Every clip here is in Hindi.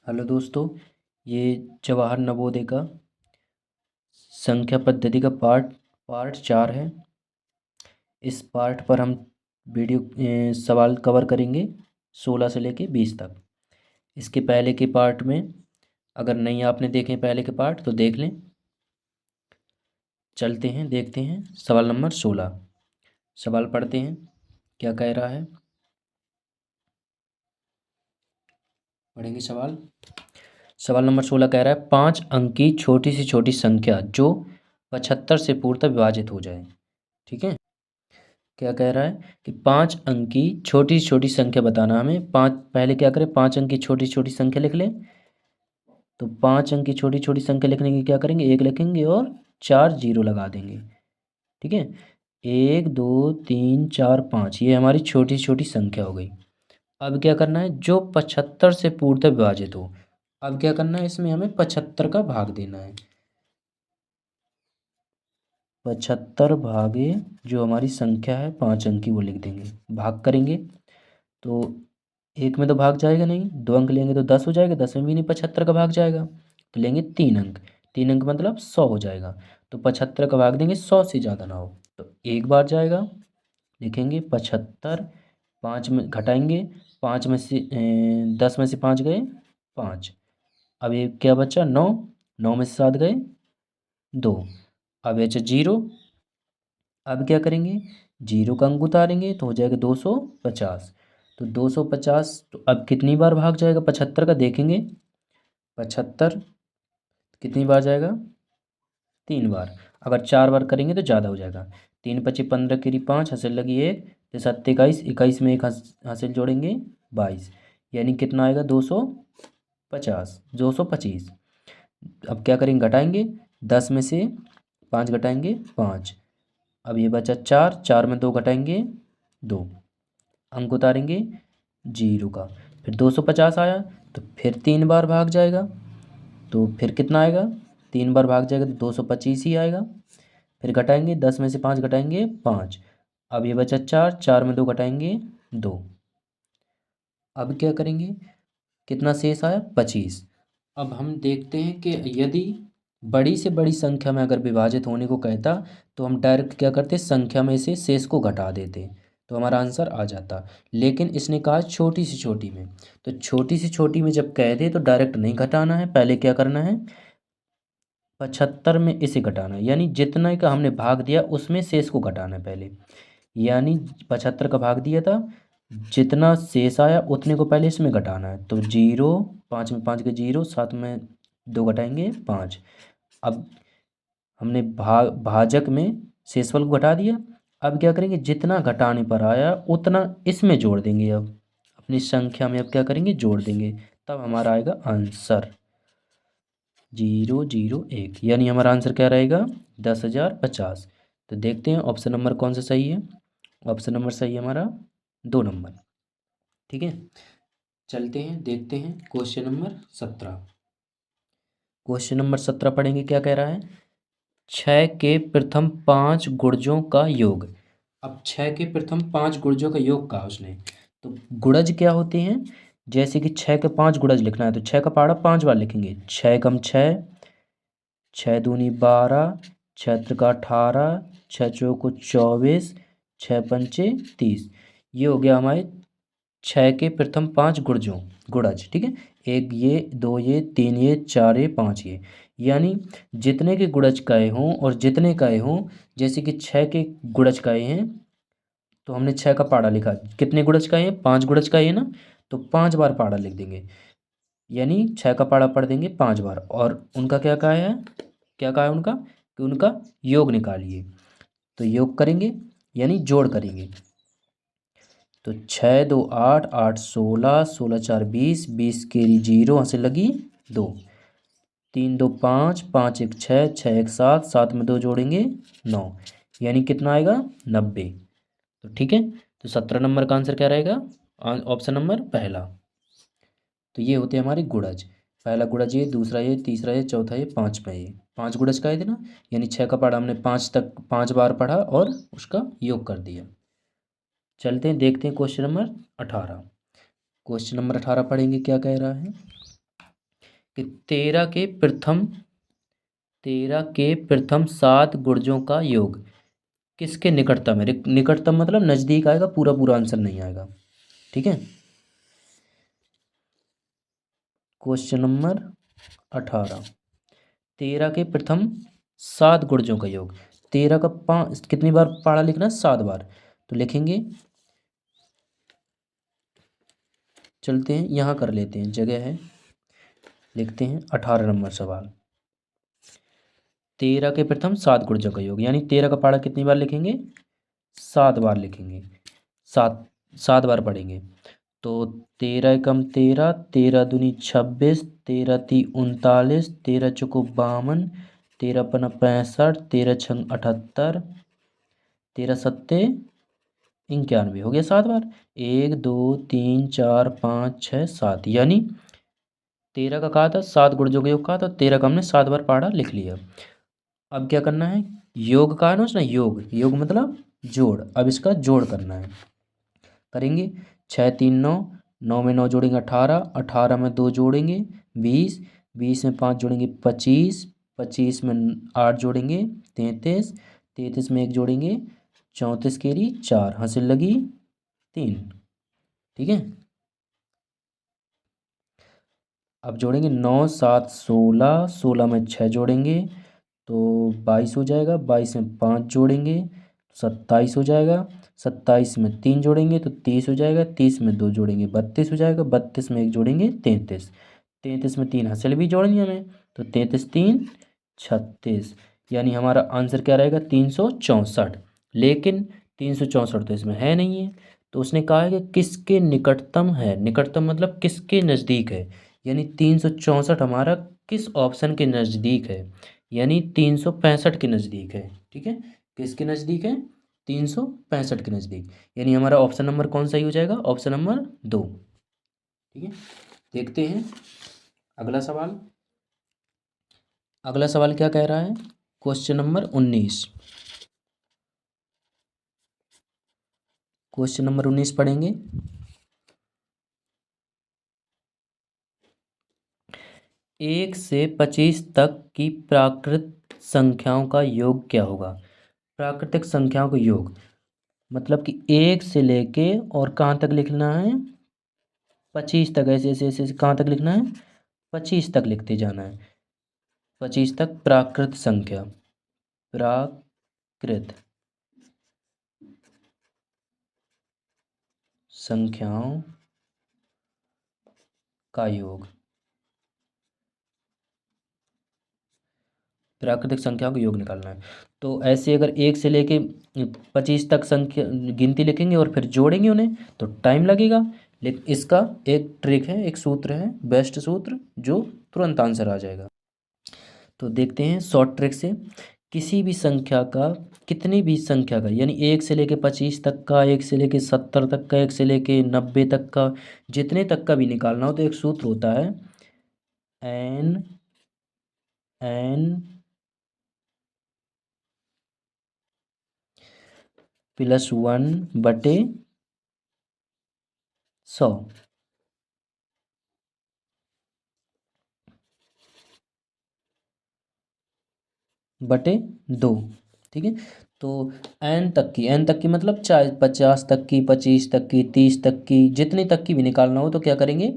हेलो दोस्तों, ये जवाहर नवोदय का संख्या पद्धति का पार्ट 4 है। इस पार्ट पर हम सवाल कवर करेंगे 16 से लेके 20 तक। इसके पहले के पार्ट में अगर नहीं आपने देखे पहले के पार्ट तो देख लें। चलते हैं, देखते हैं सवाल नंबर 16। सवाल पढ़ते हैं, क्या कह रहा है। पढ़ेंगे सवाल। सवाल नंबर 16 कह रहा है 5 अंक की छोटी से छोटी संख्या जो 75 से पूर्णतः विभाजित हो जाए। ठीक है, क्या कह रहा है कि 5 अंक की छोटी से छोटी संख्या बताना हमें। पाँच पहले क्या करें, 5 अंक की छोटी छोटी संख्या लिख लें। तो 5 अंक की छोटी छोटी संख्या लिखने की क्या करेंगे, 1 लिखेंगे और 4 जीरो लगा देंगे। ठीक है, 1 2 3 4 5 ये हमारी छोटी छोटी संख्या हो गई। अब क्या करना है, जो 75 से पूर्णतः विभाजित हो। अब क्या करना है, इसमें हमें 75 का भाग देना है। 75 भागे जो हमारी संख्या है 5 अंक की वो लिख देंगे, भाग करेंगे। तो एक में तो भाग जाएगा नहीं, 2 अंक लेंगे तो 10 हो जाएगा, 10 में भी नहीं 75 का भाग जाएगा। तो लेंगे 3 अंक, 3 अंक मतलब 100 हो जाएगा। तो 75 का भाग देंगे 100 से ज़्यादा ना हो। तो एक बार जाएगा, लिखेंगे 75, 5 में घटाएंगे, 5 में से 10 में से 5 गए 5। अब ये क्या बचा, 9, 9 में से 7 गए 2। अब बचा जीरो। अब क्या करेंगे, जीरो का अंक उतारेंगे तो हो जाएगा 250। तो 250 तो अब कितनी बार भाग जाएगा 75 का देखेंगे। 75 कितनी बार जाएगा, 3 बार। अगर 4 बार करेंगे तो ज़्यादा हो जाएगा। 3 पच्ची 15 की 5 हंसिल लगी 1, तो 7 21, 21 में एक हंसिल जोड़ेंगे 22, यानी कितना आएगा 250, 225। अब क्या करेंगे, घटाएंगे, 10 में से 5 घटाएंगे 5। अब ये बचा 4, 4 में 2 घटाएंगे 2, अंक उतारेंगे जीरो का। फिर 250 आया तो फिर 3 बार भाग जाएगा। तो फिर कितना आएगा, 3 बार भाग जाएगा तो 225 ही आएगा। फिर घटाएंगे, 10 में से 5 घटाएंगे 5। अब ये बचा 4, 4 में 2 घटाएंगे 2। अब क्या करेंगे, कितना शेष आया 25। अब हम देखते हैं कि यदि बड़ी से बड़ी संख्या में अगर विभाजित होने को कहता तो हम डायरेक्ट क्या करते, संख्या में से शेष को घटा देते तो हमारा आंसर आ जाता। लेकिन इसने कहा छोटी से छोटी में, तो छोटी से छोटी में जब कह दे तो डायरेक्ट नहीं घटाना है, पहले क्या करना है, 75 में इसे घटाना है। यानी जितने का हमने भाग दिया उसमें शेष को घटाना है पहले। यानी 75 का भाग दिया था, जितना शेष आया उतने को पहले इसमें घटाना है। तो जीरो, 5 में 5 के जीरो, 7 में 2 घटाएंगे 5। अब हमने भाजक में शेषफल को घटा दिया। अब क्या करेंगे, जितना घटाने पर आया उतना इसमें जोड़ देंगे। अब अपनी संख्या में अब क्या करेंगे, जोड़ देंगे, तब हमारा आएगा आंसर 001। यानी हमारा आंसर क्या रहेगा, 10,050। तो देखते हैं ऑप्शन नंबर कौन सा सही है। ऑप्शन नंबर सही है हमारा 2 नंबर। ठीक है, चलते हैं, देखते हैं क्वेश्चन नंबर 17। क्वेश्चन नंबर 17 पढ़ेंगे, क्या कह रहा है, 6 के प्रथम 5 गुणजों का योग। अब 6 के प्रथम 5 गुणजों का योग कहा उसने। तो गुणज क्या होते हैं, जैसे कि 6 के 5 गुणज लिखना है तो 6 का पहाड़ा 5 बार लिखेंगे, 6 कम 6, 6 दूनी 12, 6 त्रिका 18, 6 चौको 24, 6 पंचे 30। ये हो गया हमारे 6 के प्रथम 5 गुणजों, गुणज। ठीक है, 1 ये, 2 ये, 3 ये, 4 ये, 5 ये। यानी जितने के गुणज कहे हों और जितने कहे हों, जैसे कि 6 के गुणज कहे हैं तो हमने 6 का पहाड़ा लिखा, कितने गुणज कहे हैं, 5 गुणज कहे हैं ना, तो 5 बार पहाड़ा लिख देंगे। यानी 6 का पहाड़ा पढ़ देंगे 5 बार। और उनका क्या कहा है, क्या कहा है उनका, कि उनका योग निकालिए। तो योग करेंगे यानी जोड़ करेंगे। तो 6 2 8, 8 16, 16 4 20, 20 केरी जीरो हंसे लगी 2, 3 2 5, 5 1 6, 6 1 7, 7 में 2 जोड़ेंगे 9, यानी कितना आएगा 90। तो ठीक है, तो 17 नंबर का आंसर क्या रहेगा, ऑप्शन नंबर पहला। तो ये होते हैं हमारे गुणज। पहला गुणज ये, दूसरा ये, तीसरा ये, चौथा ये, पाँचवा ये। 5 गुणज का है ना, यानी 6 का पढ़ा हमने 5 तक 5 बार पढ़ा और उसका योग कर दिया। चलते हैं, देखते हैं क्वेश्चन नंबर 18। क्वेश्चन नंबर 18 पढ़ेंगे, क्या कह रहा है, कि 13 के प्रथम 7 गुर्जों का योग किसके निकटतम है। निकटतम मतलब नज़दीक आएगा, पूरा पूरा आंसर नहीं आएगा। ठीक है। क्वेश्चन नंबर 18, 13 के प्रथम 7 गुर्जों का योग। 13 का 5 कितनी बार पहाड़ा लिखना है, 7 बार। तो लिखेंगे, चलते हैं यहाँ कर लेते हैं, जगह है, लिखते हैं 18 नंबर सवाल। 13 के प्रथम 7 गुर्जों का योग, यानी 13 का पहाड़ा कितनी बार लिखेंगे, 7 बार लिखेंगे, 7 बार पढ़ेंगे। तो 13 एकम 13, 13 दूनी 26, 13 × 3 = 39, 13 × 4 = 52, 13 × 5 = 65, 13 × 6 = 78, 13 × 7 = 91, हो गया 7 बार। 1 2 3 4 5 6 7, यानी 13 का कहा था 7 गुर्जों का योग कहा था, 13 का हमने 7 बार पहाड़ा लिख लिया। अब क्या करना है, योग कहा ना उसने, योग योग मतलब जोड़। अब इसका जोड़ करना है, करेंगे। 6 3 9, 9 में 9 जोड़ेंगे 18, 18 में 2 जोड़ेंगे 20, 20 में 5 जोड़ेंगे 25, 25 में 8 जोड़ेंगे 33, 33 में 1 जोड़ेंगे 34, केरी 4, हासिल लगी 3। ठीक है। अब जोड़ेंगे 9 7 16, 16 में 6 जोड़ेंगे तो 22 हो जाएगा, 22 में 5 जोड़ेंगे 27 हो जाएगा, 27 में 3 जोड़ेंगे तो 30 हो जाएगा, 30 में 2 जोड़ेंगे 32 हो जाएगा, 32 में 1 जोड़ेंगे 33, 33 में 3 हासिल भी जोड़नी है हमें, तो 33 3 36, यानी हमारा आंसर क्या रहेगा, 364। लेकिन 364 तो इसमें है नहीं है, तो उसने कहा है कि किसके निकटतम है। निकटतम मतलब किसके नज़दीक है, यानी 364 हमारा किस ऑप्शन के नज़दीक है, यानी 365 के नज़दीक है। ठीक है, किसके नज़दीक है, 365 के नज़दीक, यानी हमारा ऑप्शन नंबर कौन सा ही हो जाएगा, ऑप्शन नंबर 2। ठीक है, देखते हैं अगला सवाल। अगला सवाल क्या कह रहा है, क्वेश्चन नंबर 19। क्वेश्चन नंबर 19 पढ़ेंगे। 1 से 25 तक की प्राकृत संख्याओं का योग क्या होगा। प्राकृतिक संख्याओं का योग मतलब कि 1 से लेके और कहाँ तक लिखना है, 25 तक, ऐसे ऐसे ऐसे कहाँ तक लिखना है, 25 तक लिखते जाना है। 25 तक प्राकृत संख्या, प्राकृत संख्याओं का योग, प्राकृतिक संख्याओं का योग निकालना है। तो ऐसे अगर 1 से लेके 25 तक संख्या गिनती लिखेंगे और फिर जोड़ेंगे उन्हें तो टाइम लगेगा, लेकिन इसका एक ट्रिक है, एक सूत्र है, बेस्ट सूत्र, जो तुरंत आंसर आ जाएगा। तो देखते हैं शॉर्ट ट्रिक से। किसी भी संख्या का, कितनी भी संख्या का, यानी 1 से लेके 25 तक का, 1 से लेके 70 तक का, 1 से लेके 90 तक का, जितने तक का भी निकालना हो तो एक सूत्र होता है, एन एन +1/100 बटे 2। ठीक है, तो एन तक की मतलब 50 तक की, 25 तक की, 30 तक की, जितने तक की भी निकालना हो तो क्या करेंगे,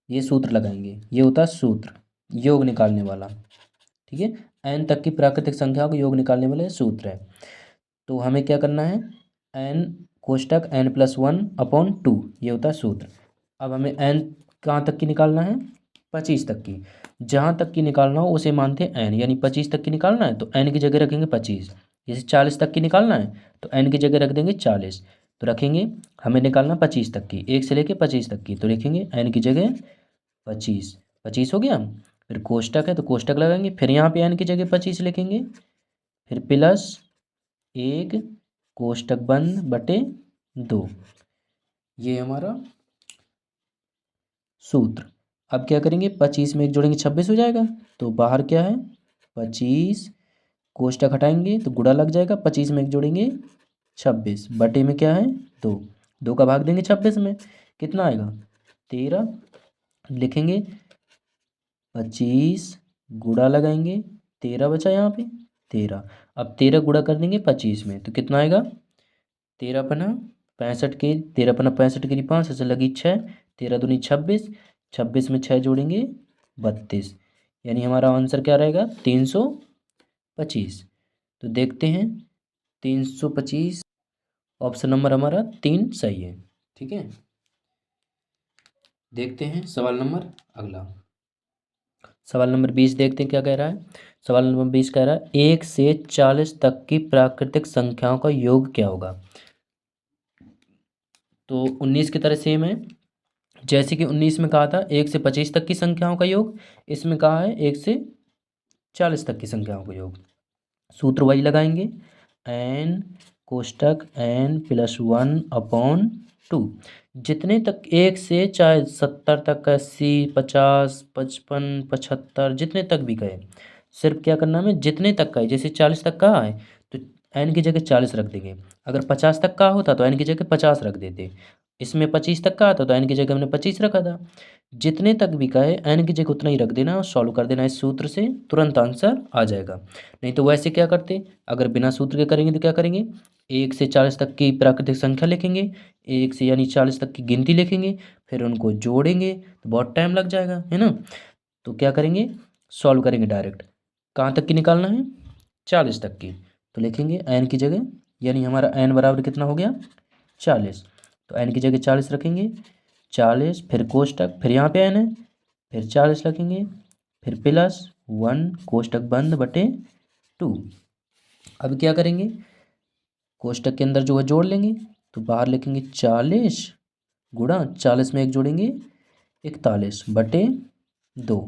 ये सूत्र लगाएंगे। ये होता है सूत्र, योग निकालने वाला। ठीक है, एन तक की प्राकृतिक संख्या को योग निकालने वाला सूत्र है। तो हमें क्या करना है, एन कोष्टक n+1/2, ये होता है सूत्र। अब हमें एन कहाँ तक की निकालना है, 25 तक की। जहाँ तक की निकालना हो उसे मानते हैं एन, यानी 25 तक की निकालना है तो एन की जगह रखेंगे 25। जैसे 40 तक की निकालना है तो एन की जगह रख देंगे 40, तो रखेंगे हमें निकालना 25 तक की, 1 से लेके 25 तक की, तो लिखेंगे एन की जगह 25, 25 हो गया। फिर कोष्टक है तो कोष्टक लगाएंगे, फिर यहाँ पे एन की जगह 25 लिखेंगे, फिर +1 कोष्टक बंद बटे 2, ये हमारा सूत्र। अब क्या करेंगे, 25 में 1 जोड़ेंगे 26 हो जाएगा, तो बाहर क्या है 25, कोष्टक हटाएंगे तो गुणा लग जाएगा, 25 में 1 जोड़ेंगे 26, बटे में क्या है 2, 2 का भाग देंगे 26 में, कितना आएगा 13, लिखेंगे 25 गुणा लगाएंगे, 13 बचा यहाँ पे 13। अब 13 गुणा कर देंगे 25 में तो कितना आएगा, 13 पना 65 के 5 ऐसे लगी 6, 13 दूनी 26, 26 में 6 जोड़ेंगे 32, यानी हमारा आंसर क्या रहेगा 325। तो देखते हैं 325 ऑप्शन नंबर हमारा 3 सही है। ठीक है, देखते हैं सवाल नंबर अगला। सवाल नंबर 20 देखते हैं क्या कह रहा है। सवाल नंबर 20 कह रहा है 1 से 40 तक की प्राकृतिक संख्याओं का योग क्या होगा। तो 19 की तरह सेम है, जैसे कि 19 में कहा था 1 से 25 तक की संख्याओं का योग, इसमें कहा है 1 से 40 तक की संख्याओं का योग। सूत्र वही लगाएंगे, n कोष्टक n + 1/2, जितने तक 1 से चाहे 70 तक 80 50 55 75 जितने तक भी कहे, सिर्फ क्या करना है, जितने तक का है। जैसे 40 तक का है तो n की जगह 40 रख देंगे, अगर 50 तक का होता तो n की जगह 50 रख देते। इसमें 25 तक का आता तो n की जगह हमने 25 रखा था। जितने तक भी का है n की जगह उतना ही रख देना और सॉल्व कर देना, इस सूत्र से तुरंत आंसर आ जाएगा। नहीं तो वैसे क्या करते, अगर बिना सूत्र के करेंगे तो क्या करेंगे, 1 से 40 तक की प्राकृतिक संख्या लिखेंगे, 1 से यानी 40 तक की गिनती लिखेंगे, फिर उनको जोड़ेंगे तो बहुत टाइम लग जाएगा, है ना। तो क्या करेंगे, सॉल्व करेंगे डायरेक्ट। कहाँ तक की निकालना है, 40 तक की, तो लिखेंगे n की जगह, यानी हमारा n बराबर कितना हो गया 40, तो n की जगह 40 रखेंगे, 40 फिर कोष्टक, फिर यहाँ पे n है, फिर 40 रखेंगे, फिर +1 कोष्टक बंद बटे 2। अब क्या करेंगे, कोष्टक के अंदर जो है जोड़ लेंगे, तो बाहर लिखेंगे 40 गुणा 40 में 1 जोड़ेंगे 41 बटे 2,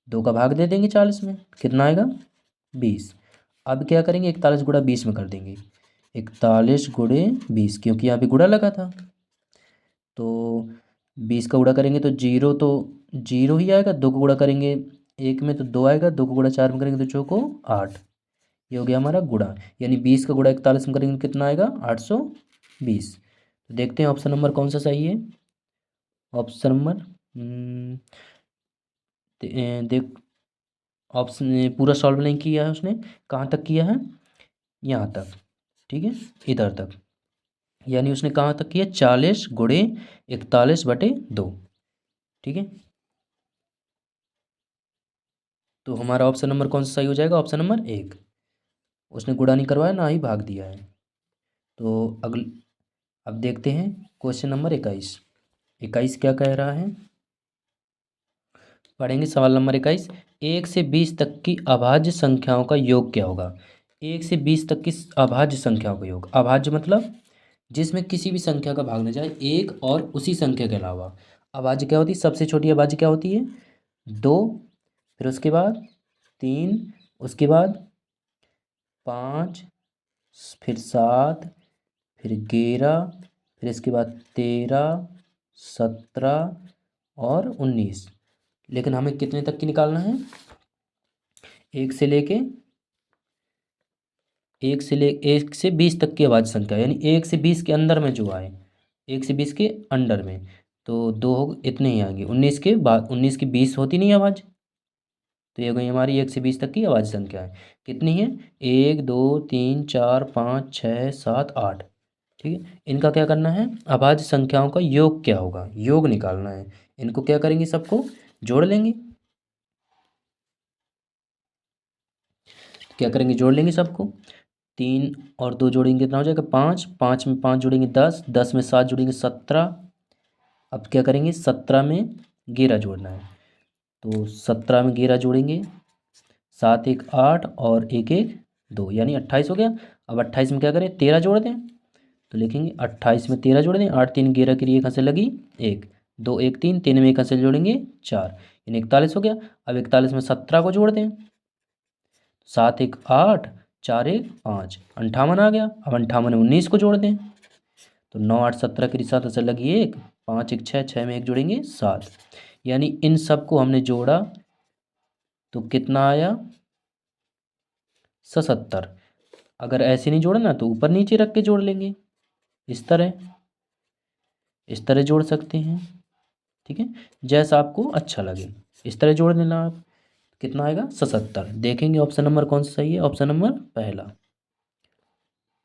2 का भाग दे देंगे 40 में, कितना आएगा 20। अब क्या करेंगे 41 गुणा 20 में कर देंगे, 41 गुणे 20, क्योंकि यहाँ पे गुणा लगा था। तो 20 का गुणा करेंगे तो जीरो ही आएगा, 2 को गुणा करेंगे 1 में तो 2 आएगा, 2 को गुणा 4 में करेंगे तो चौको 8, ये हो गया हमारा गुणा। यानी 20 का गुणा 41 में करेंगे तो कितना आएगा 820। तो देखते हैं ऑप्शन नंबर कौन सा सही है। ऑप्शन नंबर देख, ऑप्शन पूरा सॉल्व नहीं किया है उसने, कहाँ तक किया है, यहाँ तक, ठीक है, इधर तक, यानी उसने कहाँ तक किया 40 गुणे 41 बटे 2। ठीक है, तो हमारा ऑप्शन नंबर कौन सा सही हो जाएगा, ऑप्शन नंबर 1। उसने गुणा नहीं करवाया ना ही भाग दिया है। तो अब देखते हैं क्वेश्चन नंबर 21। 21 क्या कह रहा है, पढ़ेंगे सवाल नंबर 21। 1 से 20 तक की अभाज्य संख्याओं का योग क्या होगा। 1 से 20 तक की अभाज्य संख्याओं का योग, अभाज्य मतलब जिसमें किसी भी संख्या का भाग न जाए एक और उसी संख्या के अलावा। अभाज्य क्या होती है, सबसे छोटी अभाज्य क्या होती है 2, फिर उसके बाद 3, उसके बाद 5, फिर 7, फिर 11, फिर इसके बाद 13, 17 और 19। लेकिन हमें कितने तक की निकालना है, 1 से लेके 1 से 20 तक की अभाज्य संख्या, यानी 1 से 20 के अंदर में जो आए, 1 से 20 के अंडर में, तो दो हो इतने ही आएंगे। 19 के बाद 19 की 20 होती नहीं आवाज़, तो ये हो गई हमारी 1 से 20 तक की अभाज्य संख्या है। कितनी है, 1 2 3 4 5 6 7 8। ठीक है, इनका क्या करना है, अभाज्य संख्याओं का योग क्या होगा, योग निकालना है। इनको क्या करेंगे, सबको जोड़ लेंगे। क्या करेंगे, जोड़ लेंगे सबको, 3 और 2 जोड़ेंगे कितना हो जाएगा 5, 5 में 5 जोड़ेंगे 10, 10 में 7 जोड़ेंगे 17। अब क्या करेंगे 17 में 11 जोड़ना है, तो 17 में 11 जोड़ेंगे, 7 1 8 और 1 1 2, यानी 28 हो गया। अब 28 में क्या करें 13 जोड़ दें, तो लिखेंगे 28 में 13 जोड़ दें, 8 3 11 की 1 हंसे लगी 1, 2 1 3, 3 में 1 हंसे जोड़ेंगे 4, यानी 41 हो गया। अब 41 में 17 को जोड़ दें, 7 1 8, 4 1 5, 58 आ गया। अब 58 में 19 को जोड़ दें, तो 9 8 17 के साथ हंसे लगी 1, 5 1 6, 6 में 1 जोड़ेंगे 7, यानी इन सब को हमने जोड़ा तो कितना आया 77। अगर ऐसे नहीं जोड़ा ना तो ऊपर नीचे रख के जोड़ लेंगे, इस तरह जोड़ सकते हैं। ठीक है, जैसा आपको अच्छा लगे इस तरह जोड़ देना आप। कितना आएगा 77। देखेंगे ऑप्शन नंबर कौन सा सही है, ऑप्शन नंबर पहला।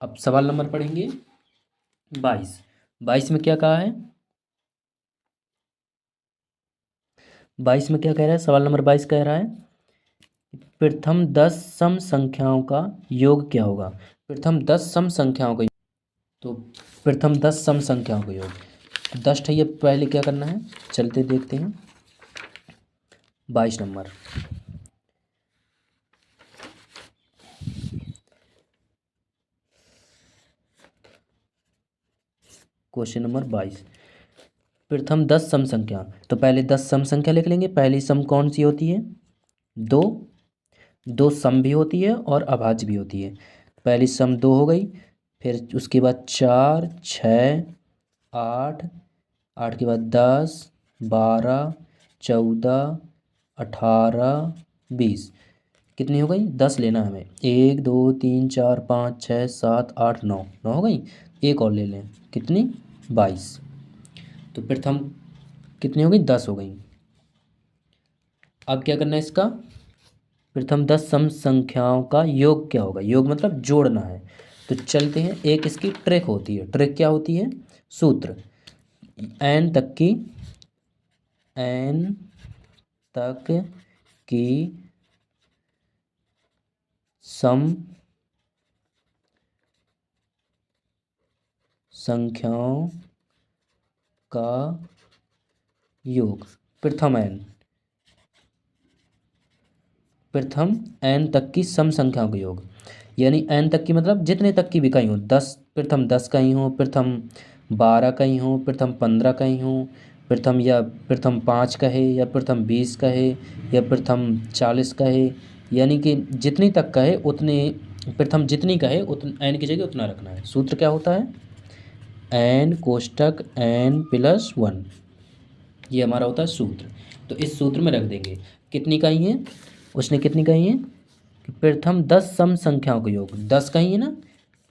अब सवाल नंबर पढ़ेंगे 22। 22 में क्या कहा है, 22 में क्या कह रहा है, सवाल नंबर 22 कह रहा है प्रथम 10 सम संख्याओं का योग क्या होगा। प्रथम 10 सम संख्याओं का, तो प्रथम 10 सम संख्याओं का योग 10 है, ये पहले क्या करना है, चलते देखते हैं। 22 नंबर, क्वेश्चन नंबर 22, प्रथम 10 सम संख्या। तो पहले 10 सम संख्या लिख लेंगे। पहली सम कौन सी होती है, दो। दो सम भी होती है और अभाज्य भी होती है। पहली सम दो हो गई, फिर उसके बाद 4, 6, 8, 8 के बाद 10, 12, 14, 18, 20, कितनी हो गई, 10 लेना है हमें। 1 2 3 4 5 6 7 8 9, 9 हो गई। एक और ले लें, कितनी, 22। तो प्रथम कितनी हो गई, 10 हो गई। अब क्या करना है इसका, प्रथम 10 सम संख्याओं का योग क्या होगा, योग मतलब जोड़ना है। तो चलते हैं, एक इसकी ट्रिक होती है। ट्रिक क्या होती है, सूत्र, n तक की सम संख्याओं का योग, प्रथम n तक की सम संख्याओं का योग, यानी n तक की मतलब जितने तक की भी कहीं हो, 10 प्रथम 10 कहीं हो, प्रथम 12 कहीं हो, प्रथम 15 कहीं हो, प्रथम या प्रथम 5 कहे, या प्रथम 20 कहे, या प्रथम 40 कहे, यानी कि जितनी तक कहे उतने, प्रथम जितनी कहे उतने n की जगह उतना रखना है। सूत्र क्या होता है, n कोष्टक n प्लस 1, ये हमारा होता है सूत्र। तो इस सूत्र में रख देंगे, कितनी कही है, उसने कितनी कही है कि प्रथम 10 सम संख्याओं का योग, 10 कही है ना,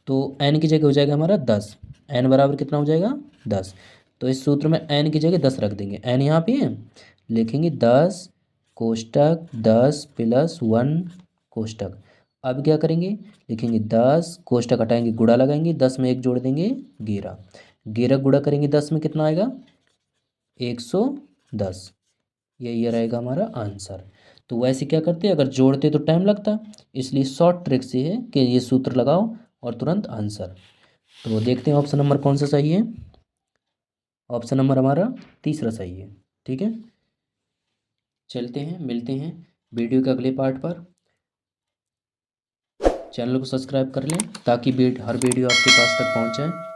तो n की जगह हो जाएगा हमारा 10। n बराबर कितना हो जाएगा, 10। तो इस सूत्र में n की जगह 10 रख देंगे। n यहाँ पे है, लिखेंगे 10 कोष्टक 10 प्लस 1 कोष्टक। अब क्या करेंगे, लिखेंगे 10 कोष्टक हटाएंगे, गुणा लगाएंगे, 10 में 1 जोड़ देंगे 11। 11 गुणा करेंगे 10 में, कितना आएगा, 110। यही रहेगा हमारा आंसर। तो वैसे क्या करते, अगर जोड़ते तो टाइम लगता, इसलिए शॉर्ट ट्रिक से है कि ये सूत्र लगाओ और तुरंत आंसर। तो देखते हैं ऑप्शन नंबर कौन सा सही है, ऑप्शन नंबर हमारा तीसरा सही है। ठीक है, चलते हैं, मिलते हैं वीडियो के अगले पार्ट पर। चैनल को सब्सक्राइब कर लें ताकि हर वीडियो आपके पास तक पहुंच जाए।